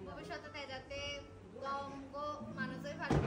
ভবিষ্যতে যাতে মানুষের ভালো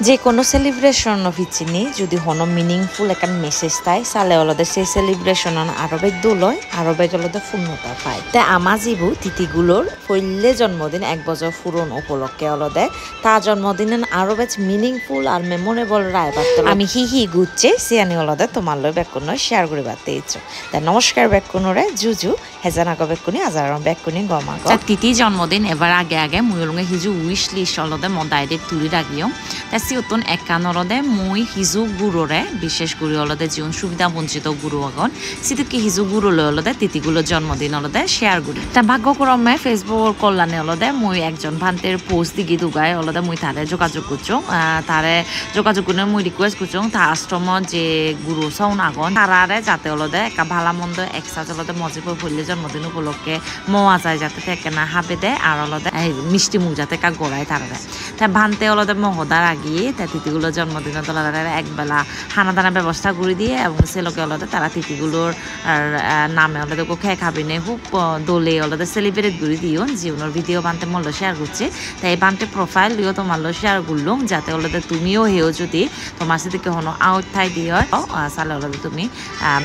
যে কোনো সেলিব্রেশন অফিসিনি যদি হনো মিনিংফুল একটা মেসেজ তাই চালে অলদে সেই সেলিব্রেশন আরো বেগ দোলয় আরো বেগ অলদে পূর্ণতা পায় তাই আমার যিবু তিথিগুলোর পৈলে জন্মদিন 1 বছর পূরণ উপলক্ষে অলদে তা জন্মদিন আরো বেশ মিনিংফুল আর মেমোরেবল রায় বার্তা আমি হি গুচ্ছে সিয়ানি অলদে তোমার লয় বেকুন শেয়ার করে বার্তে ইচ্ছো তাই নমস্কার বেকুনরে জুজু হেজানাক বেকুনি আজার বেকুনি গমাগ তিথি জন্মদিন এবার আগে মুয়লুঙে হিজু উইশ লিস্ট অলদে মদাইদে তুলি রাখিও তাই সিউতন একানরদে মুই হিজু গুরুরে বিশেষ করে অলদে জীবন সুবিধা বঞ্চিত গুরু আগন সিতুকি হিজু গুরু লয় অলদে তিথিগুলো জন্মদিন অলদে শেয়ার করি তা ভাগ্যক্রমে ফেসবুক কল্যাণে অলদে মুই একজন ভান্তের পোস্ট দিগি দুগায় অলদে মুই তারে যোগাযোগ করছো তারে যোগাযোগ করে মুই রিকোয়েস্ট করছো তা আশ্রম যে গুরু সৌন আগন তারারে যাতে অলদে একা ভালা মন্দ একসাথ অলদে মজিব ফুললে জন্মদিন উপলক্ষে মোয়া যায় যাতে থেকে না হাবে দেয় আর অলদে মিষ্টি মুখ যাতে কা গোড়ায় তারারে তাই ভান্তে অলদে মহদার আগিয়ে তাই তিথিগুলো জন্মদিন তোলার একবেলা খানাদানা ব্যবস্থা করে দিয়ে এবং সেলোকে অলদে তারা তিথিগুলোর নামে অলদে খেয়ে খাবি নে খুব দোলে অলদে সেলিব্রেট করে দিও জীবনের ভিডিও বানতে মল্ল শেয়ার করছে তাই বানতে প্রোফাইল দিও তোমার শেয়ার করলুম যাতে অলদে তুমিও হেও যদি তোমার সাথে হনো আউট ঠাই দিয়ে সালে অলদে তুমি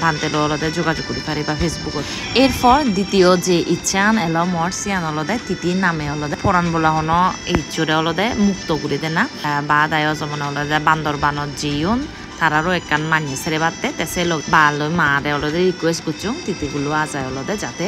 ভান্তে অলদে যোগাযোগ করে পারিবা ফেসবুকত এরপর দ্বিতীয় যে ইচ্ছান এলো মর সিয়ান অলদে তিথির নামে অলদে পরাণ বলা হনো এই চোরে অলদে মুক্ত করে দে না বা দায় যেমন অলদে বান্দরবানত জিয়ন তারারও একখান মানিয়ে ছেড়ে বাড়তে তেসে লোক ভালো মারে অলদে রিকোয়েস্ট করছো তিথিগুলো আজায় অলদে যাতে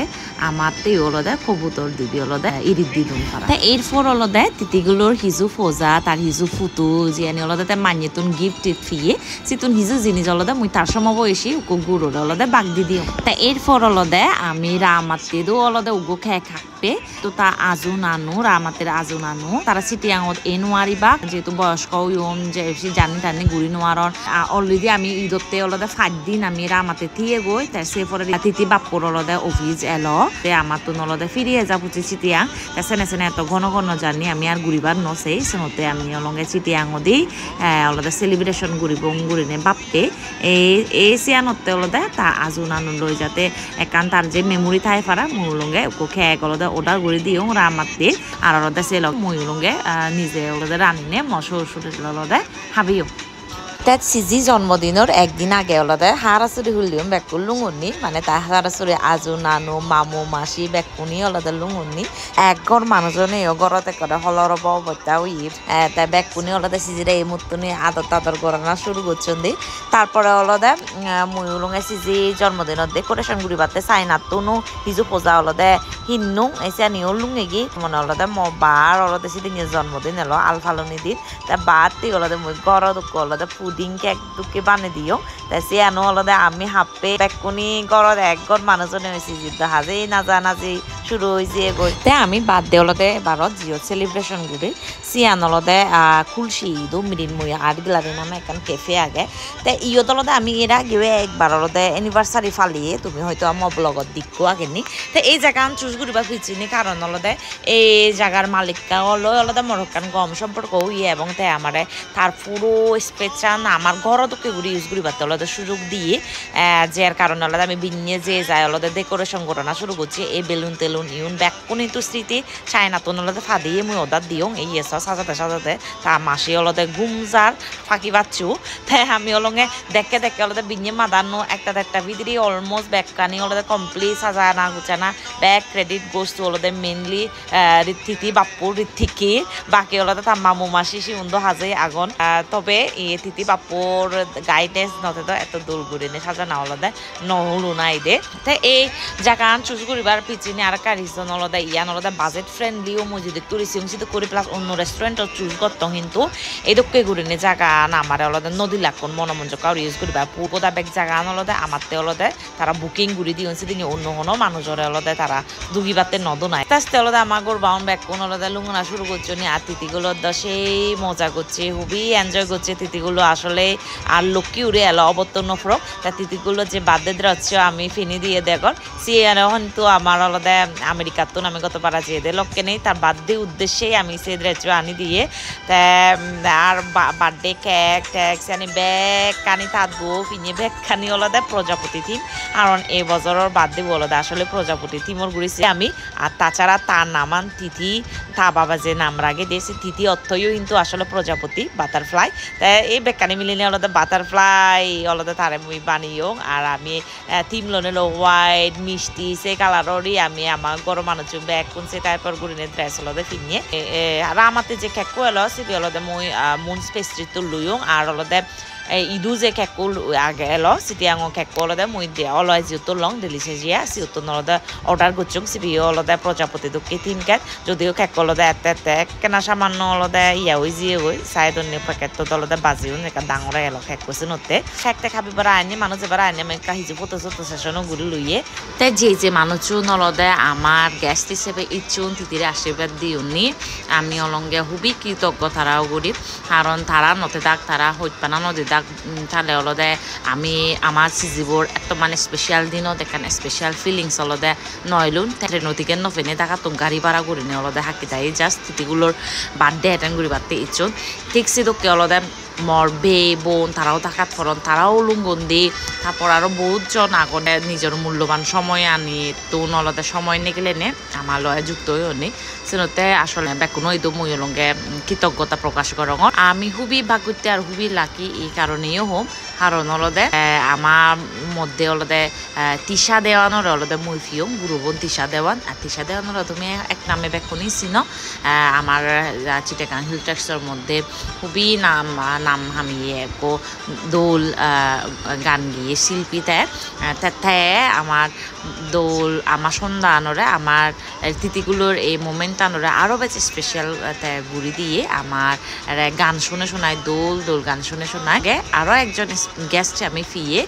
আমার তে অলদে কবুতর দিবি অলদে ইরিত দিদুন তারা এরপর অলদে তিথিগুলোর হিজু ফোজা তার হিজু ফুতুল জিয়ানি অলদে মানিয়ে তুন গিফট ফিয়ে সিতুন হিজু জিনিস অলদে মুই তার সমবয়সী উকো গুরুর অলদে বাগ দি দিও তা এরপর অলদে আমি রামাতে দো অলদে উগো খেয়ে খাকপে তো তা আজু নানু রামাতের আজু নানু তারা সিটিয়াঙত এ নোয়ারিবা যেহেতু বয়স্ক ইয়ন যে জানি টানি গুড়ি নোয়ারর অলরেডি আমি ঈদতে অলদে 5 দিন আমি রামাতে থিয়ে গই তাই সে পরে তিথি বাপুর অলদে অফিস এলো আমার তো অলদে ফিরিয়ে যা পুচি চিটিয়াং তাই সেনে এত ঘন জানি আমি আর ঘুরিবার নসেই সেনতে আমি অলঙ্গে চিটিয়াং দি অলদে সেলিব্রেশন ঘুরিব ঘুরিনে বাপে এই সিয়ানতে অলদে তা আজু নানু লই যাতে একান তার যে মেমোরি থাই পারা মুলঙ্গে ওকে খেয়ে অলদে অর্ডার করে দিও রামাতে আর অলদে সে লগ মুলঙ্গে নিজে অলদে রানিনে মশর অলদে হাবিও তাত সিজি জন্মদিনের একদিন আগে অলদে হারাসুরি হুলিয়ম বেকুল লুঙুনি মানে তাই হারাসুরি আজু নানু মামু মাসি বেকুনি অলদে লুঙুনি একঘর মানুষজনে ঘরতে করে হলরব অবত্যা উইর তাই বেকুনি অলদে সিজিরে এই মুতুনি আদর করানো শুরু করছেন দি তারপরে অলদে মুলুঙে সিজি জন্মদিনের ডেকোরেশন গুড়ি বাতে চাইনা তুনু হিজু পূজা অলদে হিন্নু এসে নিও লুঙে গি মনে অলদে বার অলদে সিদিন জন্মদিন এলো আলফালনি দিন তাই বাতি অলদে মুই ঘর দুঃখ অলদে পুডিং কেক দুকে বানিয়ে দিও তাই সে আনো অলদে আমি হাপে বেকুনি ঘরত একঘর মানুষজনে হয়েছে যুদ্ধ হাজে নাজি শুরু হয়েছে গই তাই আমি বাদ দে অলদে এবারত জিও সেলিব্রেশন করে সিয়ান অলদে খুলসি দো মিরিন মুই আর্ট গ্যালারি নামে এখন কেফে আগে তাই ইয়ত অলদে আমি এর আগেও একবার অলদে এনিভার্সারি ফালিয়ে তুমি হয়তো আমার ব্লগত দিকো আগেনি তাই এই জায়গা আমি চুজ করিবা খুঁজিনি কারণ অলদে এই জায়গার মালিকটা অলদে মরক্কান গম সম্পর্ক ইয়ে এবং তাই আমার তার পুরো স্পেচান আমার ঘরতকে ঘুরি ইউজ করি পারতে অলদে সুযোগ দিয়ে যার কারণে অলদে আমি বিনিয়ে যে যাই অলদে ডেকোরেশন করানো শুরু করছি এই বেলুন টেলুন ইউন বেকুনি তো স্মৃতি চাইনা তো অলদে ফাদিয়ে মুই অর্ডার দিও এই এসা সাজাতে তা মাসি অলদে ঘুমজার ফাঁকি পাচ্ছু তাই আমি অলঙ্গে দেখে অলদে বিনিয়ে মাদানো একটা ভিতরে অলমোস্ট ব্যাগকানি অলদে কমপ্লিট সাজানা গুছানা ব্যাগ ক্রেডিট গোস্তু অলদে মেনলি ঋত্বিতি বাপুর ঋত্বিকি বাকি অলদে তার মামু মাসি সিউন্দ হাজে আগন তবে এই তিথি বাপুর গাইডেন্স নতে তো এত দূর ঘুরে নে সাজানা অলদে নহলু নাই দে তাই এই জায়গা চুজ করিবার পিছনে আর একটা রিজন অলদে ইয়ান অলদে বাজেট ফ্রেন্ডলিও মই যদি করেছি সেটা করে প্লাস অন্য রেস্টুরেন্ট চুজ করতো কিন্তু এইদকে ঘুরে নে জায়গা আমার অলদে নদী লাগুন মনোমঞ্জক আর ইউজ করিবা পুরোটা ব্যাগ জায়গা অলদে আমারতে অলদে তারা বুকিং ঘুরি দিয়ে সেদিন অন্য কোনো মানুষের অলদে তারা দুগিবাতে নদ নাই তাতে অলদে আমার গোর বাউন ব্যাগ কোন অলদে লুঙনা শুরু করছো নি আর তিথিগুলোর সেই মজা করছে খুবই এনজয় করছে তিথিগুলো আসলে আর লক্ষ্মী উড়ে এলো অবতীর্ণ ফ্রক তা তিথিগুলো যে বাদে হচ্ছে আমি ফিনি দিয়ে দেখর সিয়ে কিন্তু আমার অলদে আমেরিকার তো আমি গত পারা যেয়ে দে লক্ষ্যে নেই তার বার্থডে উদ্দেশ্যেই আমি সে ড্রেস আনি দিয়ে তা আর বার্থডে কেক টেক্স আনি ব্যাগ কানি থাকবো পিনে ব্যাগ খানি হলদে প্রজাপতি থিম কারণ এই বছরের বার্থডে হলদে আসলে প্রজাপতি থিমর ঘুরেছি আমি আর তাছাড়া তার নামান তিথি তা বাবা যে নাম রাগে দিয়েছে তিথি অর্থইও কিন্তু আসলে প্রজাপতি বাটারফ্লাই তাই এই বেকানি মিলিয়ে হলদে বাটারফ্লাই হলদে তারে মুই বানিও আর আমি থিম লোনে হোয়াইট মিষ্টি সেই কালাররই আমি আমার গরম মানুষ ব্যাগ কোন সে টাইপের গুড়িনে ড্রেস হলদে পিনিয়ে আর আমাতে যে কেকো এলো সেটি হলদে মুই মুন পেস্ট্রি তো লুইও আর হলদে ইদু যে কেকো আগে এলো সেটি আঙো কেকো হলদে মুই দিয়া অলয় যিহেতু লং দিলিছে জিয়া সিউতো নলদে অর্ডার করছুং সিবিও হলদে প্রজাপতি দুঃখে থিম কেক যদিও কেকো হলদে এতে কেনা সামান্য হলদে ইয়া হই জিয়ে হই সাইড অন্য প্যাকেট তো হলদে বাজিও নেকা ডাঙরে এলো কেক করছে নতে খেকতে খাবি বারা আইনে মানুষ এবার আইনে আমি কাহিজু ফটো চটো সেশনও ঘুরি লইয়ে তাই যে মানুষ নলদে আমার গেস্ট হিসেবে ইচ্ছুন তিতিরে আশীর্বাদ দিওনি আমি অলঙ্গে খুবই কৃতজ্ঞ তারাও করি কারণ তারা নতে দাগ তারা হইপানা নদী দাগ তাহলে হলদে আমি আমার সিজিবোর একটা মানে স্পেশাল দিনও দেখান স্পেশাল ফিলিংস হলদে নয়লুন নদীকে নফেনে দেখা তো গাড়ি ভাড়া করি নি হলদে হাকি তাই জাস্ট তিতিগুলোর বার্থডে অ্যাটেন্ড করি বাড়তে ইচ্ছুন ঠিক সিদকে হলদে মর বে বোন তারাও থাকাত ফরন তারাও লুঙ্গন্দি তারপর আরো বহুতজন আগনে নিজের মূল্যবান সময় আনি তো নলতে সময় নিগলে নে আমার লয় যুক্ত হয়ে নি সেনতে আসলে বেকুনো এই তো মই লঙ্গে কৃতজ্ঞতা প্রকাশ করং আমি খুবই ভাগ্যতে আর খুবই লাকি এই কারণেও হোম কারণ হলদে আমার মধ্যে হলদে তিশা দেওয়ানোর হলদে মুই ফিয়ং গুরুবন তিশা দেওয়ান আর তিশা দেওয়ানোর তুমি এক নামে বেকুনি চিনো আমার চিটাগাং হিল ট্যাক্সের মধ্যে খুবই নাম আমি একো দোল গান গিয়ে শিল্পী তাতে আমার দোল আমার সন্ধানরে আমার তিথিগুলোর এই মোমেন্ট আনরে আরও বেশি স্পেশাল গুড়ি দিয়ে আমার গান শুনে শোনায় দোল গান শুনে শোনায় আরও একজন গেস্ট আমি ফিয়ে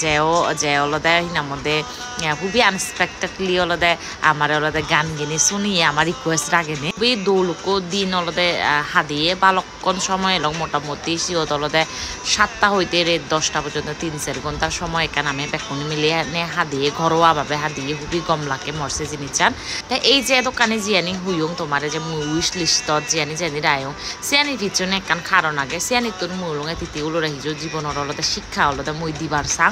যে অলদে হিনার মধ্যে খুবই আনএক্সপেক্টেডলি অলদে আমার অলদে গান গিনি শুনিয়ে আমার রিকোয়েস্ট রাখেনি খুবই দোলকো দিন অলদে হাদিয়ে বালকক্ষণ সময় এলো মোটামুটি সিওত অলদে 7টা হইতে 10টা পর্যন্ত 3-4 ঘন্টার সময় এখানে আমি বেকুনি মিলিয়ে হাদিয়ে ঘরোয়াভাবে হাদিয়ে খুবই গম লাগে মরছে জিনিস চান তাই এই যে দোকানে জিয়ানি হুইয়ং তোমার যে মুই উইশ লিস্টত জিয়ানি রায়ং সিয়ানির পিছনে একখান কারণ আগে সিয়ানি তোর মুলঙে তিতিগুলো রাখিছো জীবনের অলদে শিক্ষা অলদে মই দিবার চাং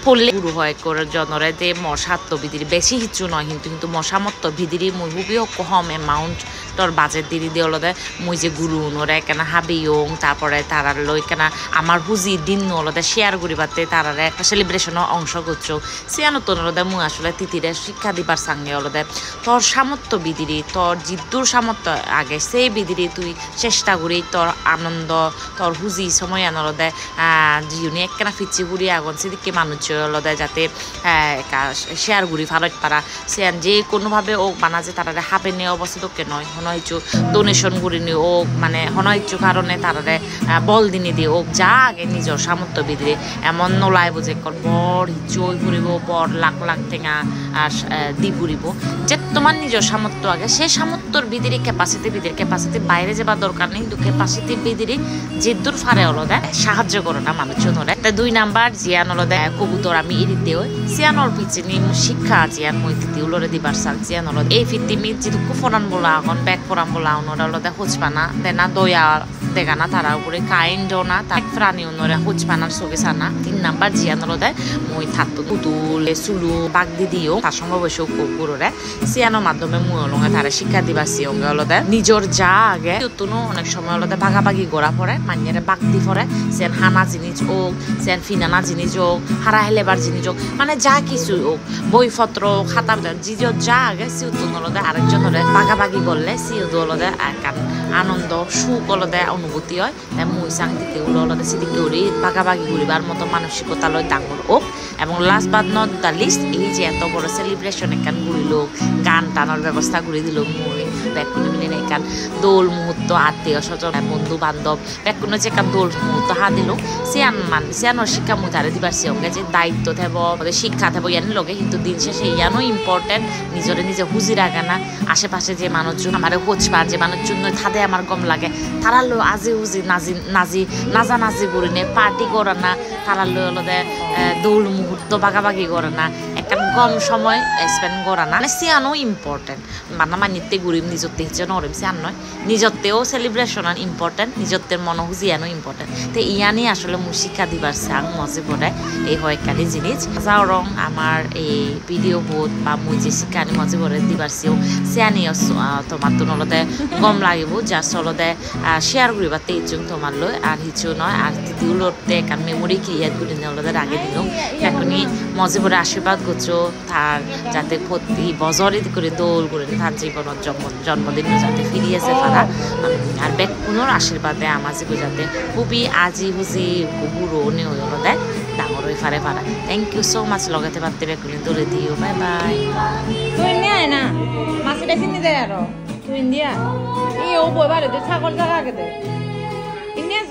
পড়লে গুরু হয় করে জনরে যে মশাত্ম ভিদিরি বেশি হিচ্ছু নয় কিন্তু মশামত্ত ভিদিরি মুই খুবই কম এমাউন্ট তোর বাজেট দিদি দিয়ে অলদে মুই যে গুরু নরে কেনা হাবিয়ং তারপরে তারার লই কেনা আমার হুজি দিন অলদে শেয়ার করি পাতে তারারে একটা সেলিব্রেশনের অংশ করছো সিয়ানো তোর অলদে মুই আসলে তিতিরে শিক্ষা দিবার সঙ্গে অলদে তোর সামর্থ্য বিদিরি তোর জিদ্দুর সামর্থ্য আগে সেই বিদিরি তুই চেষ্টা করি তোর আনন্দ তোর হুজি সময় আনলদে জিউনি একখানা ফিচি ঘুরি আগুন সেদিকে মানুষ অলদে যাতে শেয়ার ঘুরি ফালত পারা সিয়ান যে কোনোভাবে ও বানা যে তারারে হাবে নিয়ে অবস্থিতকে নয় হনইচু ডোনেশন করি নি ও মানে হনইচু কারণে তারারে বল দিনে দিয়ে ও যা আগে নিজের সামর্থ্য বিদিরে এমন নলাইব যে বর হিচই ঘুরিব বর লাখ টেঙা আর দি ঘুরিব যে তোমার নিজের সামর্থ্য আগে সেই সামর্থ্যর বিদিরি ক্যাপাসিটি বাইরে যাবার দরকার নেই কিন্তু ক্যাপাসিটি বিদিরি জিদ্দুর ফারে অলদে সাহায্য করো না মানুষজন হলে 2 নাম্বার জিয়ান অলদে কবুতর আমি এরিতে হই সিয়ানোর পিছনে শিক্ষা জিয়ান মই তিতি উলরে দিবার সাল জিয়ান অলদে এই ফিতিমি যেটু কুফরান বলা এখন ব্যাগ ফরান বলা ওনরা অলদে খুঁজপানা দেনা দয়া দেখানা তারা উপরে কাইন্ডও না তাক প্রাণী ওনরা খুঁজপানার চোখে সানা 3 নাম্বার জিয়ান অলদে মই থাকতো পুতুলে চুলু বাগ দিদিও তার সঙ্গে বসেও কুকুরে সিয়ানোর মাধ্যমে মই অলঙ্গে তারা শিক্ষা দিবা সিয়ঙ্গে অলদে নিজের যা আগে তুনো অনেক সময় অলদে ভাগাভাগি গোড়া পড়ে মানিয়ারে বাগ দি পড়ে সেন হানা জিনিস হোক সেন ফিনানা জিনিস হোক হারা হেলেবার জিনিস হোক মানে যা কিছু হোক বইপত্র খাতা জিজর যা আগে সিউতুন অলদে আরেকজনের ভাগাভাগি করলে সিউদু অলদে আনন্দ সুখ অলদে অনুভূতি হয় তাই মুই চাং দিতে অলদে সিদিকে উড়ি ভাগাভাগি করিবার মতো মানসিকতা লয় ডাঙর হোক এবং last but not the least এই যে এত বড় সেলিব্রেশন এখান ঘুরিল গান টানার ব্যবস্থা করে দিল মুই বেকুনি মিলে এখান দোল মুহূর্ত আত্মীয় স্বজন বন্ধু বান্ধব বেকুনো যে এখান দোল মুহূর্ত হা দিল সিয়ানোর শিক্ষা মুই তারে দিবার সিয়ঙ্গে যে দায়িত্ব থাকব শিক্ষা থাকবো ইয়ানি লগে কিন্তু দিন শেষে ইয়ানো ইম্পর্টেন্ট নিজে হুজি রাখে না আশেপাশে যে মানুষজন আমার হোচপা যে মানুষজন থাদে আমার গম লাগে তারা লো আজি হুজি নাজি করি নে পার্টি করে না তারা লো অলদে দৌল মুহূর্ত বাগাবাগি করে না একান কম সময় স্পেন্ড করা না সিয়ানো ইম্পর্টেন্ট মানে মানিতে ঘুরিম নিজতে হিচ্ছে নরিম সিয়ান নয় নিজতেও সেলিব্রেশন ইম্পর্টেন্ট নিজতের মনোহুজিয়ানো ইম্পর্টেন্ট তো ইয়ানি আসলে মুই শিক্ষা দিবার চাং মজে পড়ে এই হয়কালি জিনিস যাও রং আমার এই ভিডিও বোধ বা মুই যে শিক্ষানি মজে পড়ে দিবার চেয়েও সিয়ানি তোমার তো নলতে গম লাগিব যার চলতে শেয়ার করিবাতে ইচ্ছুং তোমার লই আর হিচু নয় আর তৃতীয়তে একান মেমোরি ক্রিয়েট করে নলতে রাগে দিল এখনই মজে পড়ে আশীর্বাদ করছো তার যাতে প্রতি বছরই করে দোল করে তার জীবনের জন্মদিন যাতে ফিরিয়েছে ফারা আর বেকুনোর আশীর্বাদে আমার জীবন যাতে খুবই আজি হুজি বুড়ো নে হয়ে দেয় ডাঙর হয়ে ফারে ফারা থ্যাংক ইউ সো মাচ লগাতে পারতে বেকুনি দলে দিও বাই বাই তুই নিয়ে না মাছটা চিনি দেয় আরো তুই ইন্ডিয়া এই ও বই বাড়িতে ছাগল জায়গা আগে দে ইন্ডিয়া